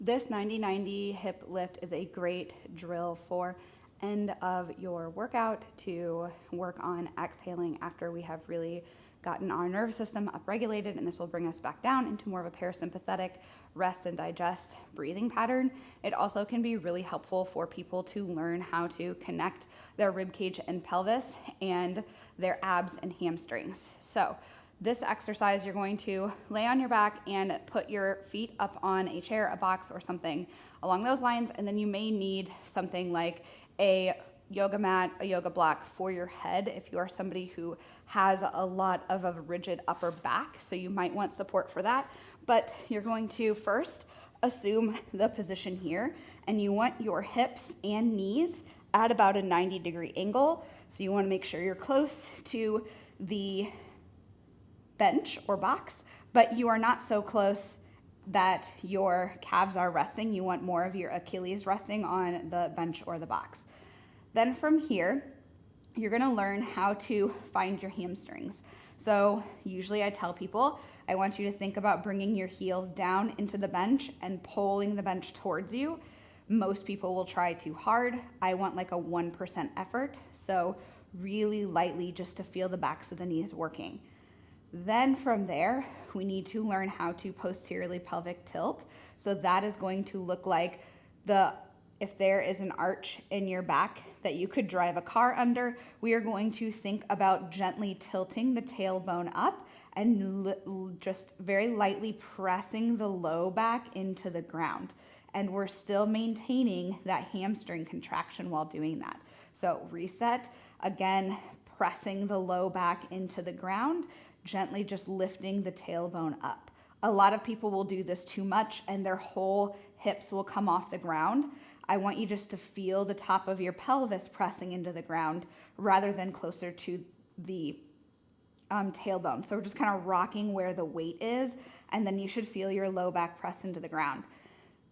This 90-90 hip lift is a great drill for end of your workout to work on exhaling after we have really gotten our nervous system upregulated, and this will bring us back down into more of a parasympathetic rest and digest breathing pattern. It also can be really helpful for people to learn how to connect their rib cage and pelvis and their abs and hamstrings. So this exercise, you're going to lay on your back and put your feet up on a chair, a box, or something along those lines. And then you may need something like a yoga mat, a yoga block for your head if you are somebody who has a lot of a rigid upper back. So you might want support for that. But you're going to first assume the position here, and you want your hips and knees at about a 90-degree angle. So you want to make sure you're close to the bench or box, but you are not so close that your calves are resting. You want more of your Achilles resting on the bench or the box. Then from here, you're going to learn how to find your hamstrings. So usually I tell people, I want you to think about bringing your heels down into the bench and pulling the bench towards you. Most people will try too hard. I want like a 1% effort. So really lightly just to feel the backs of the knees working. Then from there, we need to learn how to posteriorly pelvic tilt. So that is going to look like if there is an arch in your back that you could drive a car under, we are going to think about gently tilting the tailbone up and just very lightly pressing the low back into the ground. And we're still maintaining that hamstring contraction while doing that. So reset, again, pressing the low back into the ground, gently just lifting the tailbone up. A lot of people will do this too much and their whole hips will come off the ground. I want you just to feel the top of your pelvis pressing into the ground rather than closer to the tailbone. So we're just kind of rocking where the weight is, and then you should feel your low back press into the ground.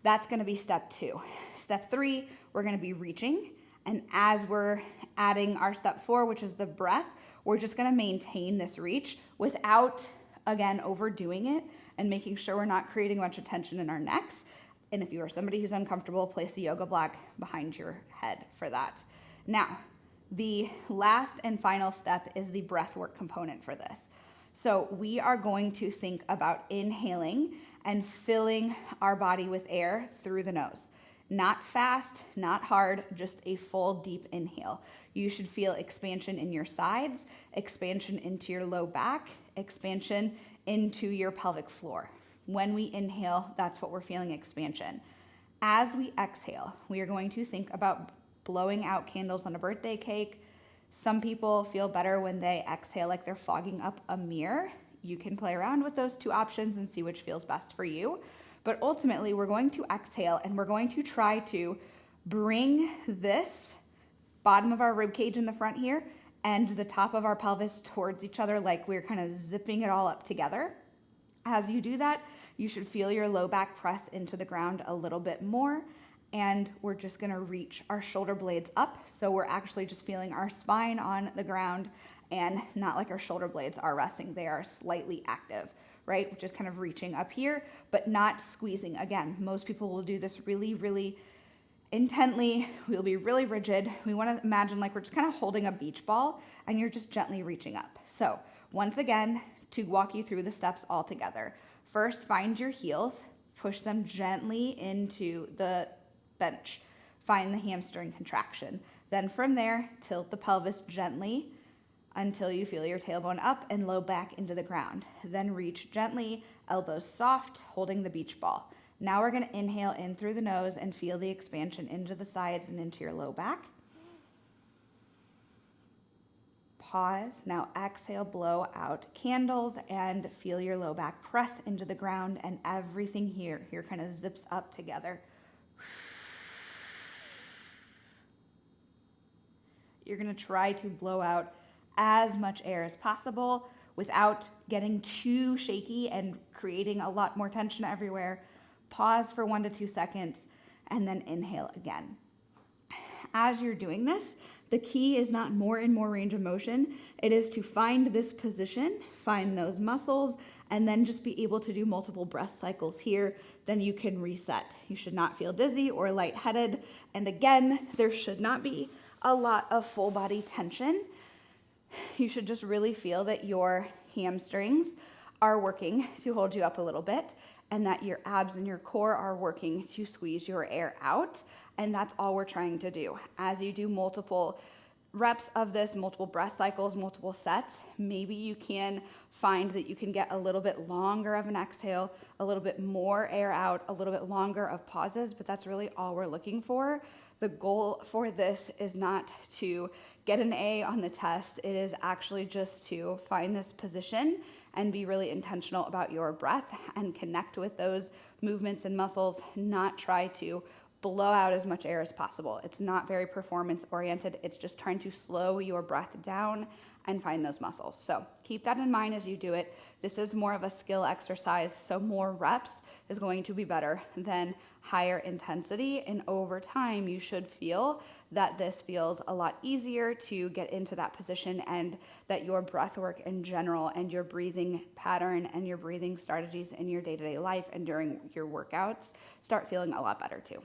That's going to be step 2. Step 3, we're going to be reaching. And as we're adding our step 4, which is the breath, we're just going to maintain this reach without, again, overdoing it and making sure we're not creating a bunch of tension in our necks. And if you are somebody who's uncomfortable, place a yoga block behind your head for that. Now, the last and final step is the breathwork component for this. So we are going to think about inhaling and filling our body with air through the nose. Not fast, not hard, just a full deep inhale. You should feel expansion in your sides, expansion into your low back, expansion into your pelvic floor. When we inhale, that's what we're feeling, expansion. As we exhale, we are going to think about blowing out candles on a birthday cake. Some people feel better when they exhale like they're fogging up a mirror. You can play around with those two options and see which feels best for you. But ultimately, we're going to exhale and we're going to try to bring this bottom of our rib cage in the front here and the top of our pelvis towards each other, like we're kind of zipping it all up together. As you do that, you should feel your low back press into the ground a little bit more. And we're just going to reach our shoulder blades up. So we're actually just feeling our spine on the ground and not like our shoulder blades are resting. They are slightly active, right? Just kind of reaching up here, but not squeezing. Again, most people will do this really, really intently. We'll be really rigid. We want to imagine like we're just kind of holding a beach ball and you're just gently reaching up. So once again, to walk you through the steps all together. First, find your heels, push them gently into the bench. Find the hamstring contraction. Then from there, tilt the pelvis gently until you feel your tailbone up and low back into the ground. Then reach gently, elbows soft, holding the beach ball. Now we're going to inhale in through the nose and feel the expansion into the sides and into your low back. Pause. Now exhale, blow out candles and feel your low back press into the ground, and everything here kind of zips up together. You're going to try to blow out as much air as possible without getting too shaky and creating a lot more tension everywhere. Pause for 1 to 2 seconds and then inhale again. As you're doing this, The key is not more and more range of motion. It is to find this position, find those muscles, and then just be able to do multiple breath cycles here. Then you can reset. You should not feel dizzy or lightheaded. And again, there should not be a lot of full body tension. You should just really feel that your hamstrings are working to hold you up a little bit, and that your abs and your core are working to squeeze your air out. And that's all we're trying to do. As you do multiple reps of this, multiple breath cycles, multiple sets, maybe you can find that you can get a little bit longer of an exhale, a little bit more air out, a little bit longer of pauses, but that's really all we're looking for. The goal for this is not to get an A on the test. It is actually just to find this position and be really intentional about your breath and connect with those movements and muscles, not try to blow out as much air as possible. It's not very performance oriented. It's just trying to slow your breath down and find those muscles. So keep that in mind as you do it. This is more of a skill exercise, so more reps is going to be better than higher intensity. And over time, you should feel that this feels a lot easier to get into that position, and that your breath work in general and your breathing pattern and your breathing strategies in your day-to-day life and during your workouts start feeling a lot better too.